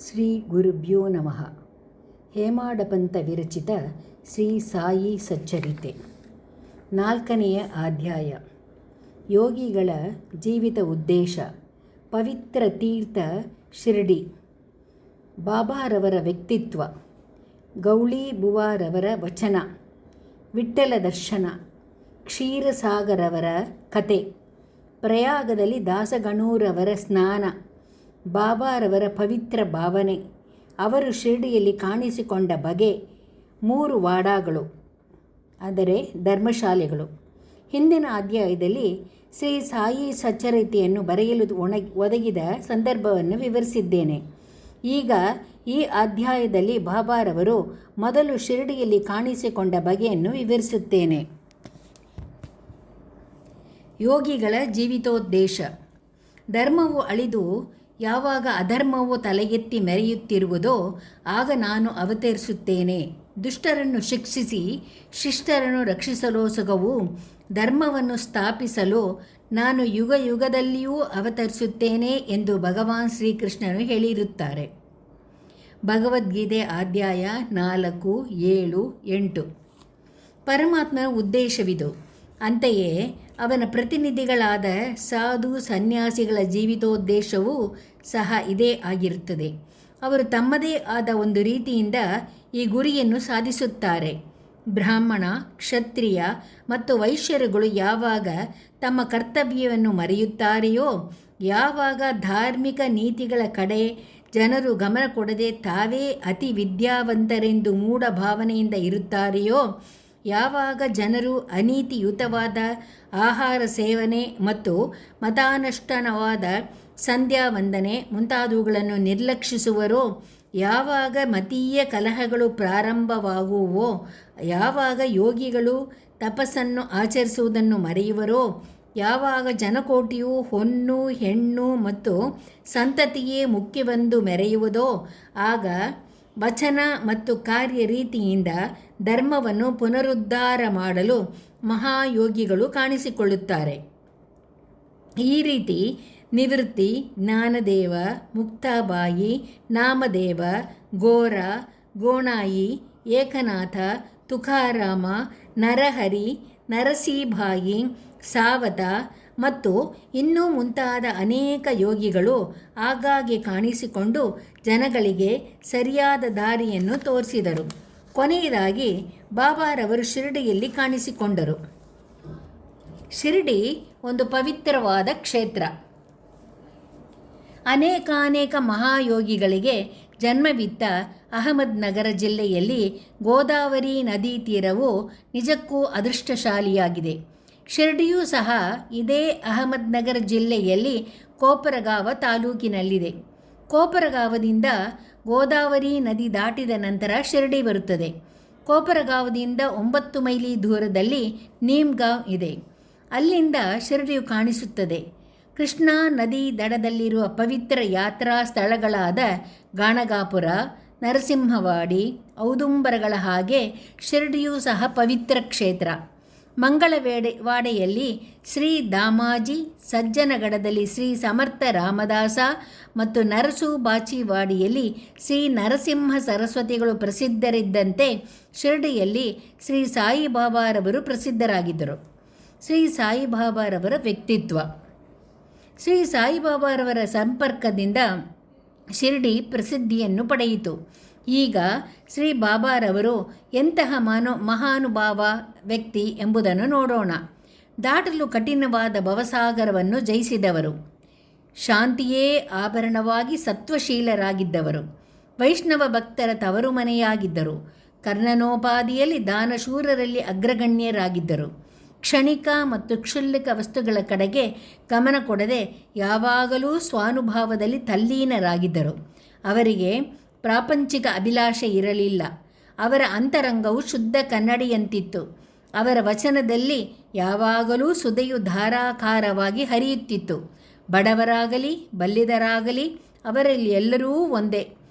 ಶ್ರೀ ಗುರುಭ್ಯೋ ನಮಃ. ಹೇಮಾಡಪಂತ ವಿರಚಿತ ಶ್ರೀ ಸಾಯಿ ಸಚ್ಚರಿತೆ 4ನೆಯ ಅಧ್ಯಾಯ. ಯೋಗಿಗಳ ಜೀವಿತ ಉದ್ದೇಶ. ಪವಿತ್ರ ತೀರ್ಥ ಶಿರಡಿ. ಬಾಬಾರವರ ವ್ಯಕ್ತಿತ್ವ. ಗೌಳಿ ಬುವಾರವರ ವಚನ. ವಿಠ್ಠಲ ದರ್ಶನ. ಕ್ಷೀರಸಾಗರವರ ಕತೆ. ಪ್ರಯಾಗದಲ್ಲಿ ದಾಸಗಣೂರವರ ಸ್ನಾನ. ಬಾಬಾರವರ ಪವಿತ್ರ ಭಾವನೆ. ಅವರು ಶಿರಡಿಯಲ್ಲಿ ಕಾಣಿಸಿಕೊಂಡ ಬಗೆ. 3 ವಾಡಾಗಳು, ಅಂದರೆ ಧರ್ಮಶಾಲೆಗಳು. ಹಿಂದಿನ ಅಧ್ಯಾಯದಲ್ಲಿ ಶ್ರೀ ಸಾಯಿ ಸಚ್ಚರಿತೆಯನ್ನು ಬರೆಯಲು ಒದಗಿದ ಸಂದರ್ಭವನ್ನು ವಿವರಿಸಿದ್ದೇನೆ. ಈಗ ಈ ಅಧ್ಯಾಯದಲ್ಲಿ ಬಾಬಾರವರು ಮೊದಲು ಶಿರಡಿಯಲ್ಲಿ ಕಾಣಿಸಿಕೊಂಡ ಬಗೆಯನ್ನು ವಿವರಿಸುತ್ತೇನೆ. ಯೋಗಿಗಳ ಜೀವಿತೋದ್ದೇಶ. ಧರ್ಮವು ಅಳಿದು ಯಾವಾಗ ಅಧರ್ಮವು ತಲೆಗೆತ್ತಿ ಮೆರೆಯುತ್ತಿರುವುದೋ ಆಗ ನಾನು ಅವತರಿಸುತ್ತೇನೆ. ದುಷ್ಟರನ್ನು ಶಿಕ್ಷಿಸಿ ಶಿಷ್ಟರನ್ನು ರಕ್ಷಿಸಲೋಸುಗವು ಧರ್ಮವನ್ನು ಸ್ಥಾಪಿಸಲು ನಾನು ಯುಗ ಯುಗದಲ್ಲಿಯೂ ಅವತರಿಸುತ್ತೇನೆ ಎಂದು ಭಗವಾನ್ ಶ್ರೀಕೃಷ್ಣನು ಹೇಳಿರುತ್ತಾರೆ. ಭಗವದ್ಗೀತೆ ಅಧ್ಯಾಯ 4, 7, 8. ಪರಮಾತ್ಮನ ಉದ್ದೇಶವಿದು. ಅಂತೆಯೇ ಅವನ ಪ್ರತಿನಿಧಿಗಳಾದ ಸಾಧು ಸನ್ಯಾಸಿಗಳ ಜೀವಿತೋದ್ದೇಶವೂ ಸಹ ಇದೇ ಆಗಿರುತ್ತದೆ. ಅವರು ತಮ್ಮದೇ ಆದ ಒಂದು ರೀತಿಯಿಂದ ಈ ಗುರಿಯನ್ನು ಸಾಧಿಸುತ್ತಾರೆ. ಬ್ರಾಹ್ಮಣ, ಕ್ಷತ್ರಿಯ ಮತ್ತು ವೈಶ್ಯರುಗಳು ಯಾವಾಗ ತಮ್ಮ ಕರ್ತವ್ಯವನ್ನು ಮರೆಯುತ್ತಾರೆಯೋ, ಯಾವಾಗ ಧಾರ್ಮಿಕ ನೀತಿಗಳ ಕಡೆ ಜನರು ಗಮನ ಕೊಡದೆ ತಾವೇ ಅತಿ ವಿದ್ಯಾವಂತರೆಂದು ಮೂಢ ಭಾವನೆಯಿಂದ ಇರುತ್ತಾರೆಯೋ, ಯಾವಾಗ ಜನರು ಅನೀತಿಯುತವಾದ ಆಹಾರ ಸೇವನೆ ಮತ್ತು ಮತಾನುಷ್ಠಾನವಾದ ಸಂಧ್ಯಾ ವಂದನೆ ಮುಂತಾದವುಗಳನ್ನು ನಿರ್ಲಕ್ಷಿಸುವರೋ, ಯಾವಾಗ ಮತೀಯ ಕಲಹಗಳು ಪ್ರಾರಂಭವಾಗುವೋ, ಯಾವಾಗ ಯೋಗಿಗಳು ತಪಸ್ಸನ್ನು ಆಚರಿಸುವುದನ್ನು ಮರೆಯುವರೋ, ಯಾವಾಗ ಜನಕೋಟಿಯು ಹೊನ್ನು ಹೆಣ್ಣು ಮತ್ತು ಸಂತತಿಯೇ ಮುಖ್ಯವೆಂದು ಮೆರೆಯುವುದೋ, ಆಗ ವಚನ ಮತ್ತು ಕಾರ್ಯ ರೀತಿಯಿಂದ ಧರ್ಮವನ್ನು ಪುನರುದ್ಧಾರ ಮಾಡಲು ಮಹಾಯೋಗಿಗಳು ಕಾಣಿಸಿಕೊಳ್ಳುತ್ತಾರೆ. ಈ ರೀತಿ ನಿವೃತ್ತಿ, ಜ್ಞಾನದೇವ, ಮುಕ್ತಾಬಾಯಿ, ನಾಮದೇವ, ಗೋರ, ಗೋಣಾಯಿ, ಏಕನಾಥ, ತುಕಾರಾಮ, ನರಹರಿ, ನರಸೀಭಾಯಿ, ಸಾವತ ಮತ್ತು ಇನ್ನೂ ಮುಂತಾದ ಅನೇಕ ಯೋಗಿಗಳು ಆಗಾಗ್ಗೆ ಕಾಣಿಸಿಕೊಂಡು ಜನಗಳಿಗೆ ಸರಿಯಾದ ದಾರಿಯನ್ನು ತೋರಿಸಿದರು. ಕೊನೆಯದಾಗಿ ಬಾಬಾರವರು ಶಿರಡಿಯಲ್ಲಿ ಕಾಣಿಸಿಕೊಂಡರು. ಶಿರಡಿ ಒಂದು ಪವಿತ್ರವಾದ ಕ್ಷೇತ್ರ. ಅನೇಕಾನೇಕ ಮಹಾಯೋಗಿಗಳಿಗೆ ಜನ್ಮವಿತ್ತ ಅಹಮದ್ನಗರ ಜಿಲ್ಲೆಯಲ್ಲಿ ಗೋದಾವರಿ ನದಿ ತೀರವು ನಿಜಕ್ಕೂ ಅದೃಷ್ಟಶಾಲಿಯಾಗಿದೆ. ಶಿರಡಿಯೂ ಸಹ ಇದೇ ಅಹಮದ್ನಗರ ಜಿಲ್ಲೆಯಲ್ಲಿ ಕೋಪರಗಾವ ತಾಲೂಕಿನಲ್ಲಿದೆ. ಕೋಪರಗಾವದಿಂದ ಗೋದಾವರಿ ನದಿ ದಾಟಿದ ನಂತರ ಶಿರಡಿ ಬರುತ್ತದೆ. ಕೋಪರಗಾವದಿಂದ 9 ಮೈಲಿ ದೂರದಲ್ಲಿ ನೀಮ್ಗಾಂವ್ ಇದೆ. ಅಲ್ಲಿಂದ ಶಿರಡಿಯು ಕಾಣಿಸುತ್ತದೆ. ಕೃಷ್ಣಾ ನದಿ ದಡದಲ್ಲಿರುವ ಪವಿತ್ರ ಯಾತ್ರಾ ಸ್ಥಳಗಳಾದ ಗಾಣಗಾಪುರ, ನರಸಿಂಹವಾಡಿ, ಔದುಂಬರಗಳ ಹಾಗೆ ಶಿರಡಿಯೂ ಸಹ ಪವಿತ್ರ ಕ್ಷೇತ್ರ. ಮಂಗಳವಾಡೆಯಲ್ಲಿ ಶ್ರೀ ದಾಮಾಜಿ, ಸಜ್ಜನಗಡದಲ್ಲಿ ಶ್ರೀ ಸಮರ್ಥ ರಾಮದಾಸ ಮತ್ತು ನರಸು ಬಾಚಿವಾಡಿಯಲ್ಲಿ ಶ್ರೀ ನರಸಿಂಹ ಸರಸ್ವತಿಗಳು ಪ್ರಸಿದ್ಧರಿದ್ದಂತೆ ಶಿರಡಿಯಲ್ಲಿ ಶ್ರೀ ಸಾಯಿಬಾಬಾರವರು ಪ್ರಸಿದ್ಧರಾಗಿದ್ದರು. ಶ್ರೀ ಸಾಯಿಬಾಬಾರವರ ವ್ಯಕ್ತಿತ್ವ. ಶ್ರೀ ಸಾಯಿಬಾಬಾರವರ ಸಂಪರ್ಕದಿಂದ ಶಿರಡಿ ಪ್ರಸಿದ್ಧಿಯನ್ನು ಪಡೆಯಿತು. ಈಗ ಶ್ರೀ ಬಾಬಾರವರು ಎಂತಹ ಮಹಾನುಭಾವ ವ್ಯಕ್ತಿ ಎಂಬುದನ್ನು ನೋಡೋಣ. ದಾಟಲು ಕಠಿಣವಾದ ಭವಸಾಗರವನ್ನು ಜಯಿಸಿದವರು, ಶಾಂತಿಯೇ ಆಭರಣವಾಗಿ ಸತ್ವಶೀಲರಾಗಿದ್ದವರು, ವೈಷ್ಣವ ಭಕ್ತರ ತವರು ಮನೆಯಾಗಿದ್ದರು, ಕರ್ಣನೋಪಾದಿಯಲ್ಲಿ ದಾನಶೂರರಲ್ಲಿ ಅಗ್ರಗಣ್ಯರಾಗಿದ್ದರು, ಕ್ಷಣಿಕ ಮತ್ತು ಕ್ಷುಲ್ಲಕ ವಸ್ತುಗಳ ಕಡೆಗೆ ಗಮನ ಕೊಡದೆ ಯಾವಾಗಲೂ ಸ್ವಾನುಭಾವದಲ್ಲಿ ತಲ್ಲೀನರಾಗಿದ್ದರು. ಅವರಿಗೆ ಪ್ರಾಪಂಚಿಕ ಅಭಿಲಾಷೆ ಇರಲಿಲ್ಲ. ಅವರ ಅಂತರಂಗವು ಶುದ್ಧ ಕನ್ನಡಿಯಂತಿತ್ತು. ಅವರ ವಚನದಲ್ಲಿ ಯಾವಾಗಲೂ ಸುಧೆಯು ಧಾರಾಕಾರವಾಗಿ ಹರಿಯುತ್ತಿತ್ತು. ಬಡವರಾಗಲಿ ಬಲ್ಲಿದರಾಗಲಿ ಅವರಲ್ಲಿ ಎಲ್ಲರೂ ಒಂದೇ.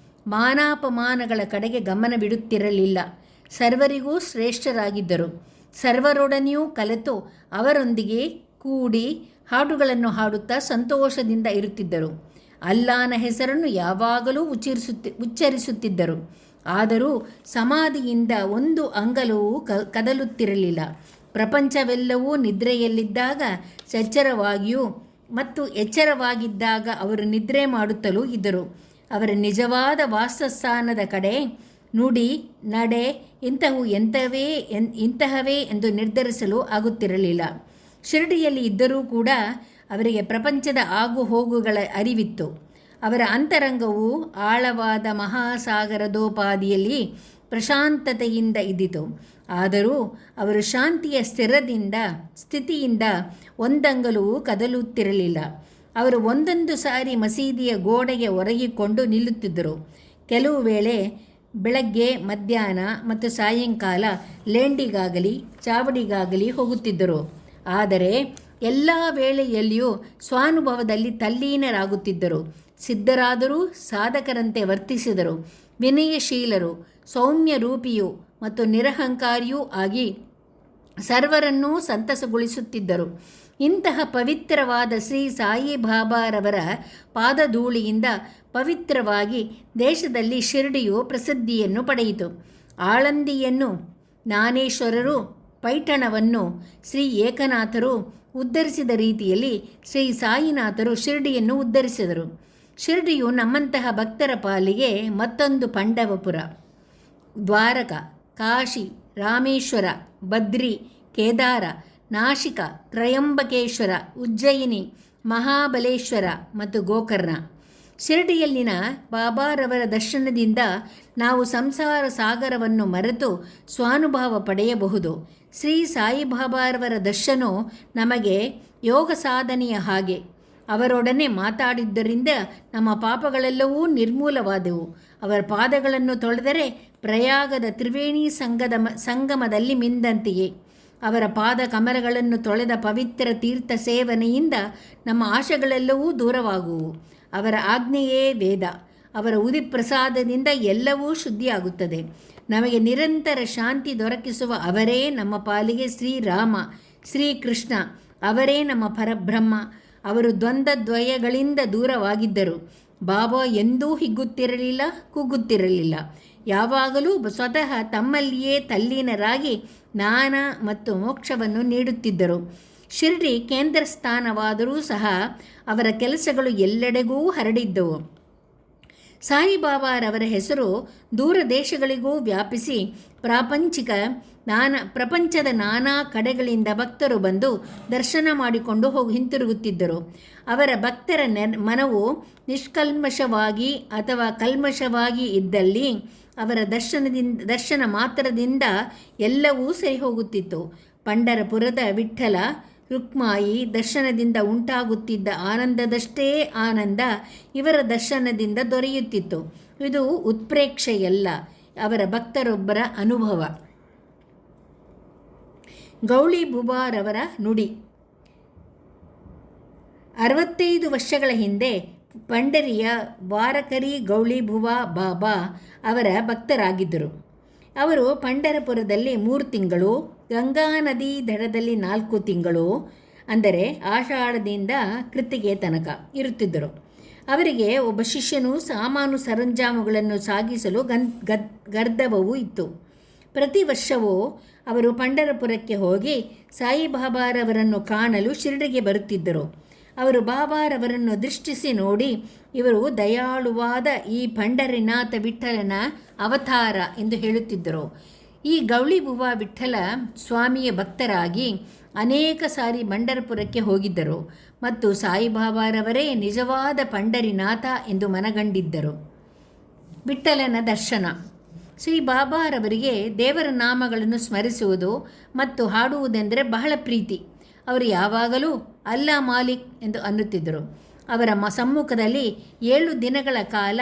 ಮಾನಾಪಮಾನಗಳ ಕಡೆಗೆ ಗಮನವಿಡುತ್ತಿರಲಿಲ್ಲ. ಸರ್ವರಿಗೂ ಶ್ರೇಷ್ಠರಾಗಿದ್ದರು. ಸರ್ವರೊಡನೆಯೂ ಕಲೆತು ಅವರೊಂದಿಗೆ ಕೂಡಿ ಹಾಡುಗಳನ್ನು ಹಾಡುತ್ತಾ ಸಂತೋಷದಿಂದ ಇರುತ್ತಿದ್ದರು. ಅಲ್ಲಾನ ಹೆಸರನ್ನು ಯಾವಾಗಲೂ ಉಚ್ಚರಿಸುತ್ತಿದ್ದರು. ಆದರೂ ಸಮಾಧಿಯಿಂದ ಒಂದು ಅಂಗಲವೂ ಕದಲುತ್ತಿರಲಿಲ್ಲ. ಪ್ರಪಂಚವೆಲ್ಲವೂ ನಿದ್ರೆಯಲ್ಲಿದ್ದಾಗ ಎಚ್ಚರವಾಗಿಯೂ ಮತ್ತು ಎಚ್ಚರವಾಗಿದ್ದಾಗ ಅವರು ನಿದ್ರೆ ಮಾಡುತ್ತಲೂ ಇದ್ದರು. ಅವರ ನಿಜವಾದ ವಾಸಸ್ಥಾನದ ಕಡೆ ನುಡಿ ನಡೆ ಇಂತಹವೇ ಎಂದು ನಿರ್ಧರಿಸಲು ಆಗುತ್ತಿರಲಿಲ್ಲ. ಶಿರಡಿಯಲ್ಲಿ ಇದ್ದರೂ ಕೂಡ ಅವರಿಗೆ ಪ್ರಪಂಚದ ಆಗು ಹೋಗುಗಳ ಅರಿವಿತ್ತು. ಅವರ ಅಂತರಂಗವು ಆಳವಾದ ಮಹಾಸಾಗರದೋಪಾದಿಯಲ್ಲಿ ಪ್ರಶಾಂತತೆಯಿಂದ ಇದ್ದಿತು. ಆದರೂ ಅವರು ಶಾಂತಿಯ ಸ್ಥಿತಿಯಿಂದ ಒಂದಂಗಲೂ ಕದಲುತ್ತಿರಲಿಲ್ಲ. ಅವರು ಒಂದೊಂದು ಸಾರಿ ಮಸೀದಿಯ ಗೋಡೆಗೆ ಒರಗಿಕೊಂಡು ನಿಲ್ಲುತ್ತಿದ್ದರು. ಕೆಲವು ವೇಳೆ ಬೆಳಗ್ಗೆ, ಮಧ್ಯಾಹ್ನ ಮತ್ತು ಸಾಯಂಕಾಲ ಲೇಂಡಿಗಾಗಲಿ ಚಾವಡಿಗಾಗಲಿ ಹೋಗುತ್ತಿದ್ದರು. ಆದರೆ ಎಲ್ಲ ವೇಳೆಯಲ್ಲಿಯೂ ಸ್ವಾನುಭವದಲ್ಲಿ ತಲ್ಲೀನರಾಗುತ್ತಿದ್ದರು. ಸಿದ್ಧರಾದರೂ ಸಾಧಕರಂತೆ ವರ್ತಿಸಿದರು. ವಿನಯಶೀಲರು, ಸೌಮ್ಯ ರೂಪಿಯೂ ಮತ್ತು ನಿರಹಂಕಾರಿಯೂ ಆಗಿ ಸರ್ವರನ್ನೂ ಸಂತಸಗೊಳಿಸುತ್ತಿದ್ದರು. ಇಂತಹ ಪವಿತ್ರವಾದ ಶ್ರೀ ಸಾಯಿಬಾಬಾರವರ ಪಾದಧೂಳಿಯಿಂದ ಪವಿತ್ರವಾಗಿ ದೇಶದಲ್ಲಿ ಶಿರಡಿಯು ಪ್ರಸಿದ್ಧಿಯನ್ನು ಪಡೆಯಿತು. ಆಳಂದಿಯನ್ನು ಜ್ಞಾನೇಶ್ವರರು, ಪೈಠಣವನ್ನು ಶ್ರೀ ಏಕನಾಥರು ಉದ್ಧರಿಸಿದ ರೀತಿಯಲ್ಲಿ ಶ್ರೀ ಸಾಯಿನಾಥರು ಶಿರಡಿಯನ್ನು ಉದ್ಧರಿಸಿದರು. ಶಿರಡಿಯು ನಮ್ಮಂತಹ ಭಕ್ತರ ಪಾಲಿಗೆ ಮತ್ತೊಂದು ಪಾಂಡವಪುರ. ದ್ವಾರಕ, ಕಾಶಿ, ರಾಮೇಶ್ವರ, ಬದ್ರಿ, ಕೇದಾರ, ನಾಶಿಕ, ತ್ರಯಂಬಕೇಶ್ವರ, ಉಜ್ಜಯಿನಿ, ಮಹಾಬಲೇಶ್ವರ ಮತ್ತು ಗೋಕರ್ಣ. ಶಿರಡಿಯಲ್ಲಿನ ಬಾಬಾರವರ ದರ್ಶನದಿಂದ ನಾವು ಸಂಸಾರ ಸಾಗರವನ್ನು ಮರೆತು ಸ್ವಾನುಭವ ಪಡೆಯಬಹುದು. ಶ್ರೀ ಸಾಯಿಬಾಬಾರವರ ದರ್ಶನವು ನಮಗೆ ಯೋಗ ಸಾಧನೆಯ ಹಾಗೆ. ಅವರೊಡನೆ ಮಾತಾಡಿದ್ದರಿಂದ ನಮ್ಮ ಪಾಪಗಳೆಲ್ಲವೂ ನಿರ್ಮೂಲವಾದವು. ಅವರ ಪಾದಗಳನ್ನು ತೊಳೆದರೆ ಪ್ರಯಾಗದ ತ್ರಿವೇಣಿ ಸಂಗಮದಲ್ಲಿ ಮಿಂದಂತೆಯೇ. ಅವರ ಪಾದ ಕಮಲಗಳನ್ನು ತೊಳೆದ ಪವಿತ್ರ ತೀರ್ಥ ಸೇವನೆಯಿಂದ ನಮ್ಮ ಆಶೆಗಳೆಲ್ಲವೂ ದೂರವಾಗುವು. ಅವರ ಆಜ್ಞೆಯೇ ವೇದ. ಅವರ ಉದಿಪ್ರಸಾದದಿಂದ ಎಲ್ಲವೂ ಶುದ್ಧಿಯಾಗುತ್ತದೆ. ನಮಗೆ ನಿರಂತರ ಶಾಂತಿ ದೊರಕಿಸುವ ಅವರೇ ನಮ್ಮ ಪಾಲಿಗೆ ಶ್ರೀರಾಮ, ಶ್ರೀಕೃಷ್ಣ. ಅವರೇ ನಮ್ಮ ಪರಬ್ರಹ್ಮ. ಅವರು ದ್ವಂದ್ವಗಳಿಂದ ದೂರವಾಗಿದ್ದರು. ಬಾಬಾ ಎಂದೂ ಹಿಗ್ಗುತ್ತಿರಲಿಲ್ಲ, ಕುಗ್ಗುತ್ತಿರಲಿಲ್ಲ. ಯಾವಾಗಲೂ ಸ್ವತಃ ತಮ್ಮಲ್ಲಿಯೇ ತಲ್ಲೀನರಾಗಿ ಜ್ಞಾನ ಮತ್ತು ಮೋಕ್ಷವನ್ನು ನೀಡುತ್ತಿದ್ದರು. ಶಿರಡಿ ಕೇಂದ್ರ ಸ್ಥಾನವಾದರೂ ಸಹ ಅವರ ಕೆಲಸಗಳು ಎಲ್ಲೆಡೆಗೂ ಹರಡಿದ್ದವು. ಸಾಯಿಬಾಬಾರವರ ಹೆಸರು ದೂರ ದೇಶಗಳಿಗೂ ವ್ಯಾಪಿಸಿ ಪ್ರಪಂಚದ ನಾನಾ ಕಡೆಗಳಿಂದ ಭಕ್ತರು ಬಂದು ದರ್ಶನ ಮಾಡಿಕೊಂಡು ಹಿಂತಿರುಗುತ್ತಿದ್ದರು. ಅವರ ಭಕ್ತರ ಮನವು ನಿಷ್ಕಲ್ಮಶವಾಗಿ ಅಥವಾ ಕಲ್ಮಶವಾಗಿ ಇದ್ದಲ್ಲಿ ಅವರ ದರ್ಶನ ಮಾತ್ರದಿಂದ ಎಲ್ಲವೂ ಸರಿ ಹೋಗುತ್ತಿತ್ತು. ಪಂಢರಪುರದ ವಿಠ್ಠಲ ರುಕ್ಮಾಯಿ ದರ್ಶನದಿಂದ ಉಂಟಾಗುತ್ತಿದ್ದ ಆನಂದದಷ್ಟೇ ಆನಂದ ಇವರ ದರ್ಶನದಿಂದ ದೊರೆಯುತ್ತಿತ್ತು. ಇದು ಉತ್ಪ್ರೇಕ್ಷೆಯಲ್ಲ, ಅವರ ಭಕ್ತರೊಬ್ಬರ ಅನುಭವ. ಗೌಳಿ ಬುಬಾರವರ ನುಡಿ. 65 ವರ್ಷಗಳ ಹಿಂದೆ ಪಂಡರಿಯ ವಾರಕರಿ ಗೌಳಿ ಬುವಾ ಬಾಬಾ ಅವರ ಭಕ್ತರಾಗಿದ್ದರು. ಅವರು ಪಂಢರಪುರದಲ್ಲಿ 3 ತಿಂಗಳು, ಗಂಗಾ ನದಿ ದಡದಲ್ಲಿ 4 ತಿಂಗಳು, ಅಂದರೆ ಆಷಾಢದಿಂದ ಕೃತಿಗೆ ತನಕ ಇರುತ್ತಿದ್ದರು. ಅವರಿಗೆ ಒಬ್ಬ ಶಿಷ್ಯನು ಸಾಮಾನು ಸರಂಜಾಮುಗಳನ್ನು ಸಾಗಿಸಲು ಗರ್ದಭವೂ ಇತ್ತು. ಪ್ರತಿ ವರ್ಷವೂ ಅವರು ಪಂಢರಪುರಕ್ಕೆ ಹೋಗಿ ಸಾಯಿಬಾಬಾರವರನ್ನು ಕಾಣಲು ಶಿರಡಿಗೆ ಬರುತ್ತಿದ್ದರು. ಅವರು ಬಾಬಾರವರನ್ನು ದೃಷ್ಟಿಸಿ ನೋಡಿ, ಇವರು ದಯಾಳುವಾದ ಈ ಪಂಢರಿನಾಥ ವಿಠ್ಠಲನ ಅವತಾರ ಎಂದು ಹೇಳುತ್ತಿದ್ದರು. ಈ ಗೌಳಿಬುವಾ ವಿಠ್ಠಲ ಸ್ವಾಮಿಯ ಭಕ್ತರಾಗಿ ಅನೇಕ ಸಾರಿ ಪಂಢರಪುರಕ್ಕೆ ಹೋಗಿದ್ದರು ಮತ್ತು ಸಾಯಿಬಾಬಾರವರೇ ನಿಜವಾದ ಪಂಢರಿನಾಥ ಎಂದು ಮನಗಂಡಿದ್ದರು. ವಿಠ್ಠಲನ ದರ್ಶನ. ಶ್ರೀ ಬಾಬಾರವರಿಗೆ ದೇವರ ನಾಮಗಳನ್ನು ಸ್ಮರಿಸುವುದು ಮತ್ತು ಹಾಡುವುದೆಂದರೆ ಬಹಳ ಪ್ರೀತಿ. ಅವರು ಯಾವಾಗಲೂ ಅಲ್ಲಾ ಮಾಲಿಕ್ ಎಂದು ಅನ್ನುತ್ತಿದ್ದರು. ಅವರ ಸಮ್ಮುಖದಲ್ಲಿ 7 ದಿನಗಳ ಕಾಲ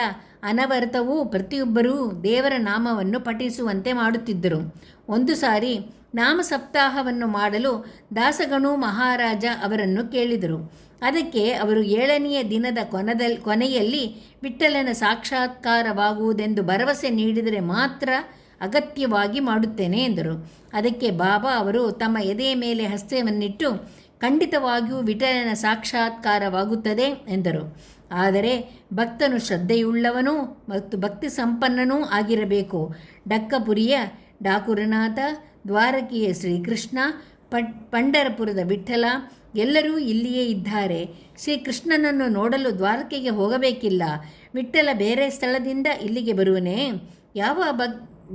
ಅನವರತವೂ ಪ್ರತಿಯೊಬ್ಬರೂ ದೇವರ ನಾಮವನ್ನು ಪಠಿಸುವಂತೆ ಮಾಡುತ್ತಿದ್ದರು. ಒಂದು ಸಾರಿ ನಾಮ ಸಪ್ತಾಹವನ್ನು ಮಾಡಲು ದಾಸಗಣು ಮಹಾರಾಜ ಅವರನ್ನು ಕೇಳಿದರು. ಅದಕ್ಕೆ ಅವರು 7ನೆಯ ದಿನದ ಕೊನೆಯಲ್ಲಿ ವಿಠ್ಠಲನ ಸಾಕ್ಷಾತ್ಕಾರವಾಗುವುದೆಂದು ಭರವಸೆ ನೀಡಿದರೆ ಮಾತ್ರ ಅಗತ್ಯವಾಗಿ ಮಾಡುತ್ತೇನೆ ಎಂದರು. ಅದಕ್ಕೆ ಬಾಬಾ ಅವರು ತಮ್ಮ ಎದೆಯ ಮೇಲೆ ಹಸ್ತವನ್ನಿಟ್ಟು ಖಂಡಿತವಾಗಿಯೂ ವಿಠ್ಠಲನ ಸಾಕ್ಷಾತ್ಕಾರವಾಗುತ್ತದೆ ಎಂದರು. ಆದರೆ ಭಕ್ತನು ಶ್ರದ್ಧೆಯುಳ್ಳವನೂ ಮತ್ತು ಭಕ್ತಿ ಸಂಪನ್ನನೂ ಆಗಿರಬೇಕು. ಡಕ್ಕಪುರಿಯ ಡಾಕುರನಾಥ, ದ್ವಾರಕೆಯ ಶ್ರೀಕೃಷ್ಣ, ಪಂಢರಪುರದ ವಿಠ್ಠಲ ಎಲ್ಲರೂ ಇಲ್ಲಿಯೇ ಇದ್ದಾರೆ. ಶ್ರೀಕೃಷ್ಣನನ್ನು ನೋಡಲು ದ್ವಾರಕೆಗೆ ಹೋಗಬೇಕಿಲ್ಲ. ವಿಠ್ಠಲ ಬೇರೆ ಸ್ಥಳದಿಂದ ಇಲ್ಲಿಗೆ ಬರುವನೇ? ಯಾವ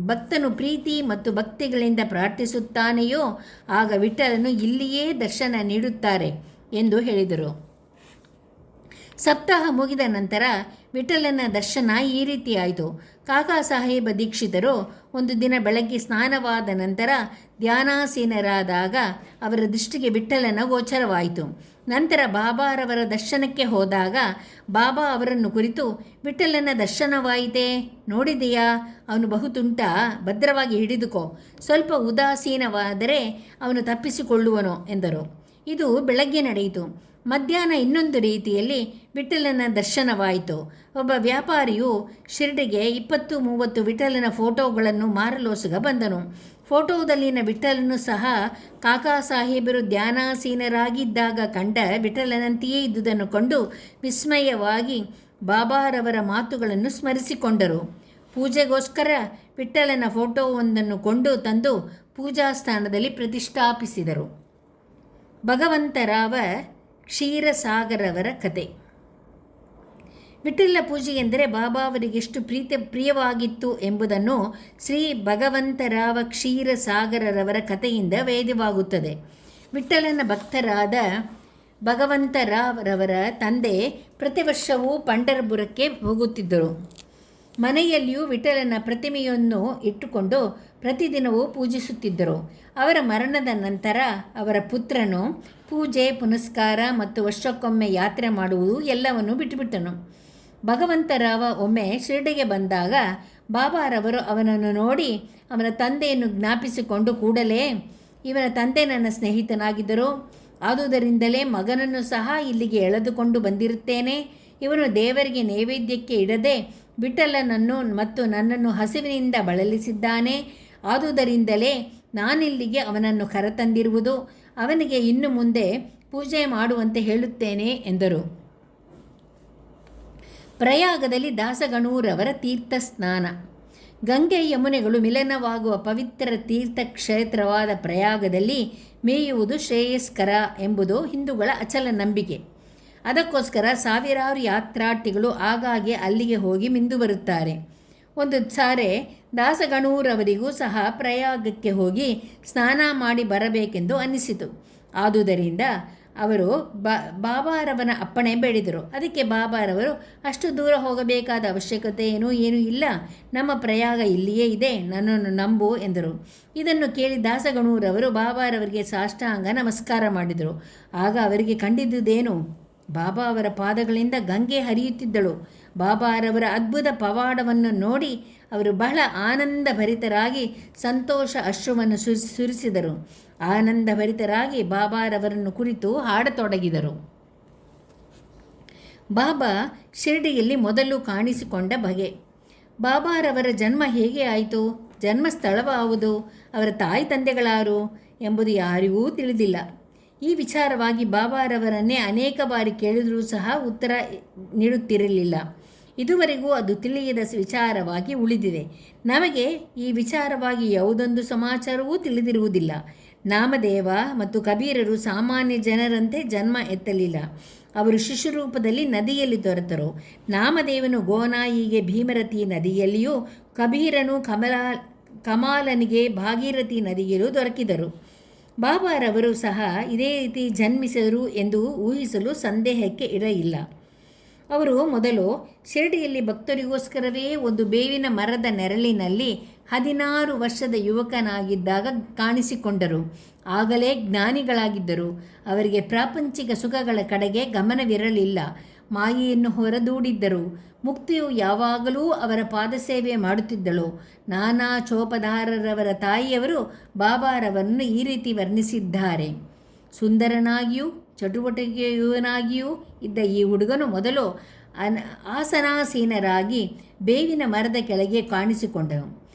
ಭಕ್ತನು ಪ್ರೀತಿ ಮತ್ತು ಭಕ್ತಿಗಳಿಂದ ಪ್ರಾರ್ಥಿಸುತ್ತಾನೆಯೋ ಆಗ ವಿಠ್ಠಲನು ಇಲ್ಲಿಯೇ ದರ್ಶನ ನೀಡುತ್ತಾರೆ ಎಂದು ಹೇಳಿದರು. ಸಪ್ತಾಹ ಮುಗಿದ ನಂತರ ವಿಠ್ಠಲನ ದರ್ಶನ ಈ ರೀತಿಯಾಯಿತು. ಕಾಕಾ ಸಾಹೇಬ ದೀಕ್ಷಿತರು ಒಂದು ದಿನ ಬೆಳಗ್ಗೆ ಸ್ನಾನವಾದ ನಂತರ ಧ್ಯಾನಾಸೀನರಾದಾಗ ಅವರ ದೃಷ್ಟಿಗೆ ವಿಠ್ಠಲನ ಗೋಚರವಾಯಿತು. ನಂತರ ಬಾಬಾರವರ ದರ್ಶನಕ್ಕೆ ಹೋದಾಗ ಬಾಬಾ ಅವರನ್ನು ಕುರಿತು, ವಿಠ್ಠಲನ ದರ್ಶನವಾಯಿತೇ, ನೋಡಿದೆಯಾ? ಅವನು ಬಹುತುಂಟ, ಭದ್ರವಾಗಿ ಹಿಡಿದುಕೋ. ಸ್ವಲ್ಪ ಉದಾಸೀನವಾದರೆ ಅವನು ತಪ್ಪಿಸಿಕೊಳ್ಳುವನು ಎಂದರು. ಇದು ಬೆಳಗ್ಗೆ ನಡೆಯಿತು. ಮಧ್ಯಾಹ್ನ ಇನ್ನೊಂದು ರೀತಿಯಲ್ಲಿ ವಿಠ್ಠಲನ ದರ್ಶನವಾಯಿತು. ಒಬ್ಬ ವ್ಯಾಪಾರಿಯು ಶಿರ್ಡಿಗೆ 20-30 ವಿಠ್ಠಲನ ಫೋಟೋಗಳನ್ನು ಮಾರಲೋಸುಗ ಬಂದನು. ಫೋಟೋದಲ್ಲಿನ ವಿಠ್ಠಲನು ಸಹ ಕಾಕಾ ಸಾಹೇಬರು ಧ್ಯಾನಾಸೀನರಾಗಿದ್ದಾಗ ಕಂಡ ವಿಠ್ಠಲನಂತೆಯೇ ಇದ್ದುದನ್ನು ಕಂಡು ವಿಸ್ಮಯವಾಗಿ ಬಾಬಾರವರ ಮಾತುಗಳನ್ನು ಸ್ಮರಿಸಿಕೊಂಡರು. ಪೂಜೆಗೋಸ್ಕರ ವಿಠ್ಠಲನ ಫೋಟೋವೊಂದನ್ನು ಕೊಂಡು ತಂದು ಪೂಜಾ ಸ್ಥಾನದಲ್ಲಿ ಪ್ರತಿಷ್ಠಾಪಿಸಿದರು. ಭಗವಂತರಾವ ಕ್ಷೀರಸಾಗರವರ ಕತೆ. ವಿಠ್ಠಲ ಪೂಜೆ ಎಂದರೆ ಬಾಬಾ ಅವರಿಗೆಷ್ಟು ಪ್ರಿಯವಾಗಿತ್ತು ಎಂಬುದನ್ನು ಶ್ರೀ ಭಗವಂತರಾವ ಕ್ಷೀರಸಾಗರರವರ ಕಥೆಯಿಂದ ವೇದ್ಯವಾಗುತ್ತದೆ. ವಿಠ್ಠಲನ ಭಕ್ತರಾದ ಭಗವಂತರಾವರವರ ತಂದೆ ಪ್ರತಿ ವರ್ಷವೂ ಪಂಢರಪುರಕ್ಕೆ ಹೋಗುತ್ತಿದ್ದರು. ಮನೆಯಲ್ಲಿಯೂ ವಿಠ್ಠಲನ ಪ್ರತಿಮೆಯನ್ನು ಇಟ್ಟುಕೊಂಡು ಪ್ರತಿದಿನವೂ ಪೂಜಿಸುತ್ತಿದ್ದರು. ಅವರ ಮರಣದ ನಂತರ ಅವರ ಪುತ್ರನು ಪೂಜೆ ಪುನಸ್ಕಾರ ಮತ್ತು ವರ್ಷಕ್ಕೊಮ್ಮೆ ಯಾತ್ರೆ ಮಾಡುವುದು ಎಲ್ಲವನ್ನೂ ಬಿಟ್ಟುಬಿಟ್ಟನು. ಭಗವಂತರಾವ ಒಮ್ಮೆ ಶಿರ್ಡಿಗೆ ಬಂದಾಗ ಬಾಬಾರವರು ಅವನನ್ನು ನೋಡಿ ಅವನ ತಂದೆಯನ್ನು ಜ್ಞಾಪಿಸಿಕೊಂಡು, ಕೂಡಲೇ ಇವನ ತಂದೆ ನನ್ನ ಸ್ನೇಹಿತನಾಗಿದ್ದರು, ಆದುದರಿಂದಲೇ ಮಗನನ್ನು ಸಹ ಇಲ್ಲಿಗೆ ಎಳೆದುಕೊಂಡು ಬಂದಿರುತ್ತೇನೆ. ಇವನು ದೇವರಿಗೆ ನೈವೇದ್ಯಕ್ಕೆ ಇಡದೆ ವಿಠ್ಠಲನನ್ನು ಮತ್ತು ನನ್ನನ್ನು ಹಸಿವಿನಿಂದ ಬಳಲಿಸಿದ್ದಾನೆ. ಆದುದರಿಂದಲೇ ನಾನಿಲ್ಲಿಗೆ ಅವನನ್ನು ಕರೆತಂದಿರುವುದು. ಅವನಿಗೆ ಇನ್ನು ಮುಂದೆ ಪೂಜೆ ಮಾಡುವಂತೆ ಹೇಳುತ್ತೇನೆ ಎಂದರು. ಪ್ರಯಾಗದಲ್ಲಿ ದಾಸಗಣೂರವರ ತೀರ್ಥ ಸ್ನಾನ. ಗಂಗೆ ಯಮುನೆಗಳು ಮಿಲನವಾಗುವ ಪವಿತ್ರ ತೀರ್ಥ ಕ್ಷೇತ್ರವಾದ ಪ್ರಯಾಗದಲ್ಲಿ ಮೇಯುವುದು ಶ್ರೇಯಸ್ಕರ ಎಂಬುದು ಹಿಂದೂಗಳ ಅಚಲ ನಂಬಿಕೆ. ಅದಕ್ಕೋಸ್ಕರ ಸಾವಿರಾರು ಯಾತ್ರಾರ್ಥಿಗಳು ಆಗಾಗ್ಗೆ ಅಲ್ಲಿಗೆ ಹೋಗಿ ಮಿಂದು ಬರುತ್ತಾರೆ. ಒಂದು ಸಾರೆ ದಾಸಗಣೂರವರಿಗೂ ಸಹ ಪ್ರಯಾಗಕ್ಕೆ ಹೋಗಿ ಸ್ನಾನ ಮಾಡಿ ಬರಬೇಕೆಂದು ಅನ್ನಿಸಿತು. ಆದುದರಿಂದ ಅವರು ಬಾಬಾರವನ ಅಪ್ಪಣೆ ಬೇಡಿದರು. ಅದಕ್ಕೆ ಬಾಬಾರವರು, ಅಷ್ಟು ದೂರ ಹೋಗಬೇಕಾದ ಅವಶ್ಯಕತೆ ಏನೂ ಇಲ್ಲ, ನಮ್ಮ ಪ್ರಯಾಗ ಇಲ್ಲಿಯೇ ಇದೆ, ನನ್ನನ್ನು ನಂಬು ಎಂದರು. ಇದನ್ನು ಕೇಳಿ ದಾಸಗಣೂರವರು ಬಾಬಾರವರಿಗೆ ಸಾಷ್ಟಾಂಗ ನಮಸ್ಕಾರ ಮಾಡಿದರು. ಆಗ ಅವರಿಗೆ ಕಂಡಿದ್ದುದೇನು? ಬಾಬಾ ಅವರ ಪಾದಗಳಿಂದ ಗಂಗೆ ಹರಿಯುತ್ತಿದ್ದಳು. ಬಾಬಾರವರ ಅದ್ಭುತ ಪವಾಡವನ್ನು ನೋಡಿ ಅವರು ಬಹಳ ಆನಂದಭರಿತರಾಗಿ ಸಂತೋಷ ಅಶ್ರುವನ್ನು ಸುರಿಸಿದರು. ಆನಂದಭರಿತರಾಗಿ ಬಾಬಾರವರನ್ನು ಕುರಿತು ಹಾಡತೊಡಗಿದರು. ಬಾಬಾ ಶಿರ್ಡಿಯಲ್ಲಿ ಮೊದಲು ಕಾಣಿಸಿಕೊಂಡ ಬಗೆ. ಬಾಬಾರವರ ಜನ್ಮ ಹೇಗೆ ಆಯಿತು, ಜನ್ಮಸ್ಥಳವಾವುದು, ಅವರ ತಾಯಿ ತಂದೆಗಳಾರು ಎಂಬುದು ಯಾರಿಗೂ ತಿಳಿದಿಲ್ಲ. ಈ ವಿಚಾರವಾಗಿ ಬಾಬಾರವರನ್ನೇ ಅನೇಕ ಬಾರಿ ಕೇಳಿದರೂ ಸಹ ಉತ್ತರ ನೀಡುತ್ತಿರಲಿಲ್ಲ. ಇದುವರೆಗೂ ಅದು ತಿಳಿಯದ ವಿಚಾರವಾಗಿ ಉಳಿದಿದೆ. ನಮಗೆ ಈ ವಿಚಾರವಾಗಿ ಯಾವುದೊಂದು ಸಮಾಚಾರವೂ ತಿಳಿದಿರುವುದಿಲ್ಲ. ನಾಮದೇವ ಮತ್ತು ಕಬೀರರು ಸಾಮಾನ್ಯ ಜನರಂತೆ ಜನ್ಮ ಎತ್ತಲಿಲ್ಲ. ಅವರು ಶಿಶುರೂಪದಲ್ಲಿ ನದಿಯಲ್ಲಿ ದೊರೆತರು. ನಾಮದೇವನು ಗೋನಾಯಿಗೆ ಭೀಮರತಿ ನದಿಯಲ್ಲಿಯೂ, ಕಬೀರನು ಕಮಾಲನಿಗೆ ಭಾಗೀರಥಿ ನದಿಯಲ್ಲೂ ದೊರಕಿದರು. ಬಾಬಾರವರು ಸಹ ಇದೇ ರೀತಿ ಜನ್ಮಿಸಿದರು ಎಂದು ಊಹಿಸಲು ಸಂದೇಹಕ್ಕೆ ಇರಲಿಲ್ಲ. ಅವರು ಮೊದಲು ಶಿರ್ಡಿಯಲ್ಲಿ ಭಕ್ತರಿಗೋಸ್ಕರವೇ ಒಂದು ಬೇವಿನ ಮರದ ನೆರಳಿನಲ್ಲಿ 16 ವರ್ಷದ ಯುವಕನಾಗಿದ್ದಾಗ ಕಾಣಿಸಿಕೊಂಡರು. ಆಗಲೇ ಜ್ಞಾನಿಗಳಾಗಿದ್ದರು. ಅವರಿಗೆ ಪ್ರಾಪಂಚಿಕ ಸುಖಗಳ ಕಡೆಗೆ ಗಮನವಿರಲಿಲ್ಲ. ಮಾಯೆಯನ್ನು ಹೊರದೂಡಿದ್ದರು. ಮುಕ್ತಿಯು ಯಾವಾಗಲೂ ಅವರ ಪಾದಸೇವೆ ಮಾಡುತ್ತಿದ್ದಳು. ನಾನಾ ಚೋಪದಾರರವರ ತಾಯಿಯವರು ಬಾಬಾರವರನ್ನು ಈ ರೀತಿ ವರ್ಣಿಸಿದ್ದಾರೆ. ಸುಂದರನಾಗಿಯೂ ಚಟುವಟಿಕೆಯುವನಾಗಿಯೂ ಇದ್ದ ಈ ಹುಡುಗನು ಮೊದಲು ಆಸನಾಸೀನರಾಗಿ ಬೇವಿನ ಮರದ ಕೆಳಗೆ ಕಾಣಿಸಿಕೊಂಡನು.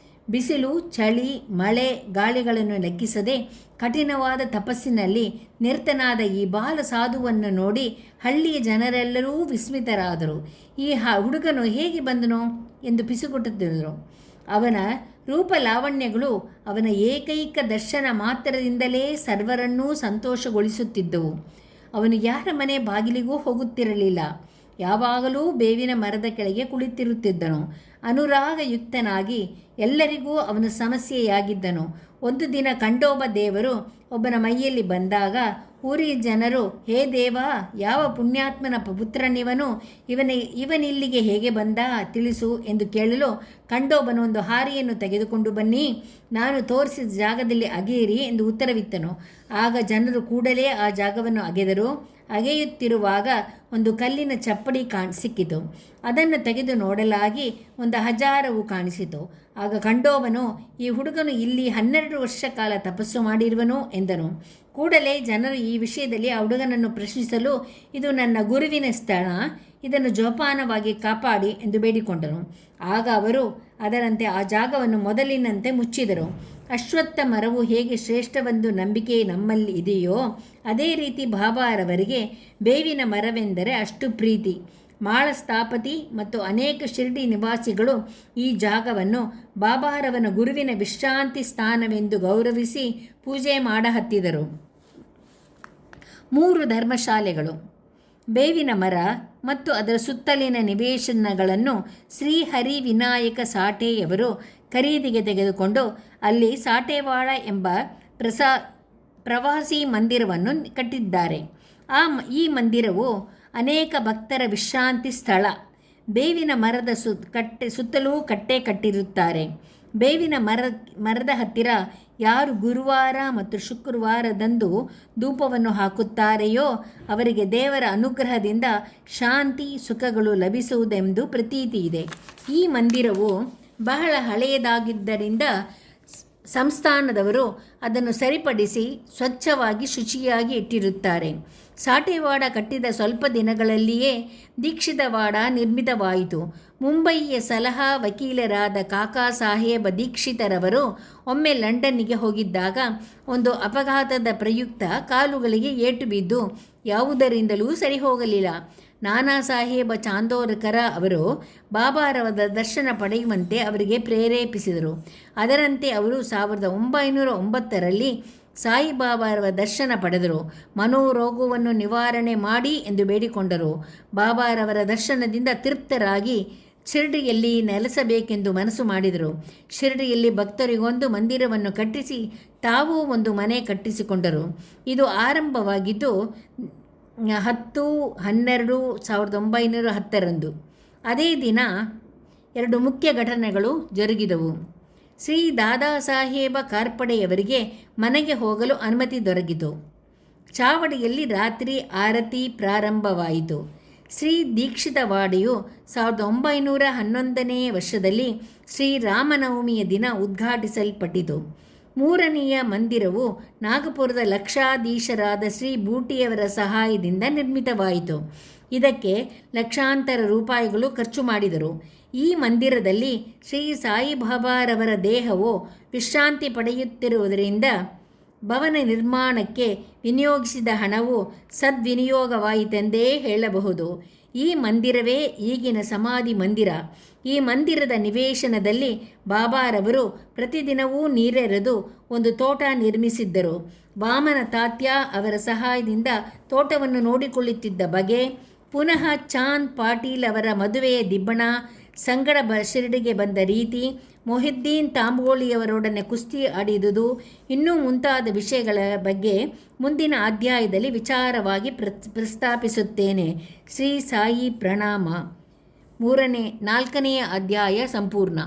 ಬಿಸಿಲು, ಚಳಿ, ಮಳೆ, ಗಾಳಿಗಳನ್ನು ಲೆಕ್ಕಿಸದೆ ಕಠಿಣವಾದ ತಪಸ್ಸಿನಲ್ಲಿ ನಿರತನಾದ ಈ ಬಾಲ ಸಾಧುವನ್ನು ನೋಡಿ ಹಳ್ಳಿಯ ಜನರೆಲ್ಲರೂ ವಿಸ್ಮಿತರಾದರು. ಈ ಹುಡುಗನು ಹೇಗೆ ಬಂದನೋ ಎಂದು ಪಿಸುಗುಟ್ಟುತ್ತಿದ್ದರು. ಅವನ ರೂಪ ಲಾವಣ್ಯಗಳು ಅವನ ಏಕೈಕ ದರ್ಶನ ಮಾತ್ರದಿಂದಲೇ ಸರ್ವರನ್ನೂ ಸಂತೋಷಗೊಳಿಸುತ್ತಿದ್ದವು. ಅವನು ಯಾರ ಮನೆ ಬಾಗಿಲಿಗೂ ಹೋಗುತ್ತಿರಲಿಲ್ಲ. ಯಾವಾಗಲೂ ಬೇವಿನ ಮರದ ಕೆಳಗೆ ಕುಳಿತಿರುತ್ತಿದ್ದನು. ಅನುರಾಗಯುಕ್ತನಾಗಿ ಎಲ್ಲರಿಗೂ ಅವನು ಸಮಸ್ಯೆಯಾಗಿದ್ದನು. ಒಂದು ದಿನ ಖಂಡೋಬ ದೇವರು ಒಬ್ಬನ ಮೈಯಲ್ಲಿ ಬಂದಾಗ ಊರಿನ ಜನರು, ಹೇ ದೇವ, ಯಾವ ಪುಣ್ಯಾತ್ಮನ ಪುತ್ರನಿವನು, ಇವನಿಲ್ಲಿಗೆ ಹೇಗೆ ಬಂದ ತಿಳಿಸು ಎಂದು ಕೇಳಲು ಖಂಡೋಬನು ಒಂದು ಹಾರಿಯನ್ನು ತೆಗೆದುಕೊಂಡು ಬನ್ನಿ, ನಾನು ತೋರಿಸಿದ ಜಾಗದಲ್ಲಿ ಅಗೆಯಿರಿ ಎಂದು ಉತ್ತರವಿತ್ತನು. ಆಗ ಜನರು ಕೂಡಲೇ ಆ ಜಾಗವನ್ನು ಅಗೆದರು. ಅಗೆಯುತ್ತಿರುವಾಗ ಒಂದು ಕಲ್ಲಿನ ಚಪ್ಪಡಿ ಸಿಕ್ಕಿತು. ಅದನ್ನು ತೆಗೆದು ನೋಡಲಾಗಿ ಒಂದು ಹಜಾರವು ಕಾಣಿಸಿತು. ಆಗ ಖಂಡೋಬನು, ಈ ಹುಡುಗನು ಇಲ್ಲಿ 12 ವರ್ಷ ಕಾಲ ತಪಸ್ಸು ಮಾಡಿರುವನು ಎಂದನು. ಕೂಡಲೇ ಜನರು ಈ ವಿಷಯದಲ್ಲಿ ಆ ಹುಡುಗನನ್ನು ಪ್ರಶ್ನಿಸಲು, ಇದು ನನ್ನ ಗುರುವಿನ ಸ್ಥಳ, ಇದನ್ನು ಜೋಪಾನವಾಗಿ ಕಾಪಾಡಿ ಎಂದು ಬೇಡಿಕೊಂಡನು. ಆಗ ಅವರು ಅದರಂತೆ ಆ ಜಾಗವನ್ನು ಮೊದಲಿನಂತೆ ಮುಚ್ಚಿದರು. ಅಶ್ವತ್ಥ ಮರವು ಹೇಗೆ ಶ್ರೇಷ್ಠವೆಂದು ನಂಬಿಕೆ ನಮ್ಮಲ್ಲಿ ಇದೆಯೋ ಅದೇ ರೀತಿ ಬಾಬಾರವರಿಗೆ ಬೇವಿನ ಮರವೆಂದರೆ ಅಷ್ಟು ಪ್ರೀತಿ. ಮಾಳ ಸ್ಥಾಪತಿ ಮತ್ತು ಅನೇಕ ಶಿರ್ಡಿ ನಿವಾಸಿಗಳು ಈ ಜಾಗವನ್ನು ಬಾಬಾರವನ ಗುರುವಿನ ವಿಶ್ರಾಂತಿ ಸ್ಥಾನವೆಂದು ಗೌರವಿಸಿ ಪೂಜೆ ಮಾಡಹತ್ತಿದರು. 3 ಧರ್ಮಶಾಲೆಗಳು. ಬೇವಿನ ಮರ ಮತ್ತು ಅದರ ಸುತ್ತಲಿನ ನಿವೇಶನಗಳನ್ನು ಶ್ರೀಹರಿ ವಿನಾಯಕ ಸಾಠೆಯವರು ಖರೀದಿಗೆ ತೆಗೆದುಕೊಂಡು ಅಲ್ಲಿ ಸಾಠೇವಾಡ ಎಂಬ ಪ್ರವಾಸಿ ಮಂದಿರವನ್ನು ಕಟ್ಟಿದ್ದಾರೆ. ಈ ಮಂದಿರವು ಅನೇಕ ಭಕ್ತರ ವಿಶ್ರಾಂತಿ ಸ್ಥಳ. ಬೇವಿನ ಮರದ ಸುತ್ತಲೂ ಕಟ್ಟೆ ಕಟ್ಟಿರುತ್ತಾರೆ. ಬೇವಿನ ಮರದ ಹತ್ತಿರ ಯಾರು ಗುರುವಾರ ಮತ್ತು ಶುಕ್ರವಾರದಂದು ಧೂಪವನ್ನು ಹಾಕುತ್ತಾರೆಯೋ ಅವರಿಗೆ ದೇವರ ಅನುಗ್ರಹದಿಂದ ಶಾಂತಿ ಸುಖಗಳು ಲಭಿಸುವುದೆಂದು ಪ್ರತೀತಿ ಇದೆ. ಈ ಮಂದಿರವು ಬಹಳ ಹಳೆಯದಾಗಿದ್ದರಿಂದ ಸಂಸ್ಥಾನದವರು ಅದನ್ನು ಸರಿಪಡಿಸಿ ಸ್ವಚ್ಛವಾಗಿ ಶುಚಿಯಾಗಿ ಇಟ್ಟಿರುತ್ತಾರೆ. ಸಾಠೇವಾಡ ಕಟ್ಟಿದ ಸ್ವಲ್ಪ ದಿನಗಳಲ್ಲಿಯೇ ದೀಕ್ಷಿತವಾಡ ನಿರ್ಮಿತವಾಯಿತು. ಮುಂಬಯಿಯ ಸಲಹಾ ವಕೀಲರಾದ ಕಾಕಾ ಸಾಹೇಬ ದೀಕ್ಷಿತರವರು ಒಮ್ಮೆ ಲಂಡನ್ನಿಗೆ ಹೋಗಿದ್ದಾಗ ಒಂದು ಅಪಘಾತದ ಪ್ರಯುಕ್ತ ಕಾಲುಗಳಿಗೆ ಏಟು ಬಿದ್ದು ಯಾವುದರಿಂದಲೂ ಸರಿ ಹೋಗಲಿಲ್ಲ. ನಾನಾ ಸಾಹೇಬ ಚಾಂದೋರ್ಕರ ಅವರು ಬಾಬಾರವರ ದರ್ಶನ ಪಡೆಯುವಂತೆ ಅವರಿಗೆ ಪ್ರೇರೇಪಿಸಿದರು. ಅದರಂತೆ ಅವರು 1909ರಲ್ಲಿ ಸಾಯಿಬಾಬಾರವರ ದರ್ಶನ ಪಡೆದರು. ಮನೋರೋಗವನ್ನು ನಿವಾರಣೆ ಮಾಡಿ ಎಂದು ಬೇಡಿಕೊಂಡರು. ಬಾಬಾರವರ ದರ್ಶನದಿಂದ ತೃಪ್ತರಾಗಿ ಶಿರ್ಡಿಯಲ್ಲಿ ನೆಲೆಸಬೇಕೆಂದು ಮನಸ್ಸು ಮಾಡಿದರು. ಶಿರ್ಡಿಯಲ್ಲಿ ಭಕ್ತರಿಗೊಂದು ಮಂದಿರವನ್ನು ಕಟ್ಟಿಸಿ ತಾವೂ ಒಂದು ಮನೆ ಕಟ್ಟಿಸಿಕೊಂಡರು. ಇದು ಆರಂಭವಾಗಿದ್ದು 10/12/1910ರಂದು. ಅದೇ ದಿನ 2 ಮುಖ್ಯ ಘಟನೆಗಳು ಜರುಗಿದವು. ಶ್ರೀ ದಾದಾ ಸಾಹೇಬ ಕಾರ್ಪಡೆಯವರಿಗೆ ಮನೆಗೆ ಹೋಗಲು ಅನುಮತಿ ದೊರಕಿತು. ಚಾವಡಿಯಲ್ಲಿ ರಾತ್ರಿ ಆರತಿ ಪ್ರಾರಂಭವಾಯಿತು. ಶ್ರೀ ದೀಕ್ಷಿತವಾಡಿಯು 1911ನೇ ವರ್ಷದಲ್ಲಿ ಶ್ರೀರಾಮನವಮಿಯ ದಿನ ಉದ್ಘಾಟಿಸಲ್ಪಟ್ಟಿತು. 3ನೆಯ ಮಂದಿರವು ನಾಗಪುರದ ಲಕ್ಷಾಧೀಶರಾದ ಶ್ರೀ ಬೂಟಿಯವರ ಸಹಾಯದಿಂದ ನಿರ್ಮಿತವಾಯಿತು. ಇದಕ್ಕೆ ಲಕ್ಷಾಂತರ ರೂಪಾಯಿಗಳು ಖರ್ಚು ಮಾಡಿದರು. ಈ ಮಂದಿರದಲ್ಲಿ ಶ್ರೀ ಸಾಯಿಬಾಬಾರವರ ದೇಹವು ವಿಶ್ರಾಂತಿ ಪಡೆಯುತ್ತಿರುವುದರಿಂದ ಭವನ ನಿರ್ಮಾಣಕ್ಕೆ ವಿನಿಯೋಗಿಸಿದ ಹಣವು ಸದ್ವಿನಿಯೋಗವಾಯಿತೆಂದೇ ಹೇಳಬಹುದು. ಈ ಮಂದಿರವೇ ಈಗಿನ ಸಮಾಧಿ ಮಂದಿರ. ಈ ಮಂದಿರದ ನಿವೇಶನದಲ್ಲಿ ಬಾಬಾರವರು ಪ್ರತಿದಿನವೂ ನೀರೆರೆದು ಒಂದು ತೋಟ ನಿರ್ಮಿಸಿದ್ದರು. ವಾಮನ ತಾತ್ಯ ಅವರ ಸಹಾಯದಿಂದ ತೋಟವನ್ನು ನೋಡಿಕೊಳ್ಳುತ್ತಿದ್ದ ಬಗೆ, ಪುನಃ ಚಾಂದ್ ಪಾಟೀಲ್ ಅವರ ಮದುವೆಯ ದಿಬ್ಬಣ, ಸಂಗಡ ಶಿರಡಿಗೆ ಬಂದ ರೀತಿ, ಮೊಹಿದ್ದೀನ್ ತಾಂಬೋಳಿಯವರೊಡನೆ ಕುಸ್ತಿ ಆಡಿದುದು, ಇನ್ನೂ ಮುಂತಾದ ವಿಷಯಗಳ ಬಗ್ಗೆ ಮುಂದಿನ ಅಧ್ಯಾಯದಲ್ಲಿ ವಿಚಾರವಾಗಿ ಪ್ರಸ್ತಾಪಿಸುತ್ತೇನೆ. ಶ್ರೀ ಸಾಯಿ ಪ್ರಣಾಮ. 4ನೇ ಅಧ್ಯಾಯ ಸಂಪೂರ್ಣ.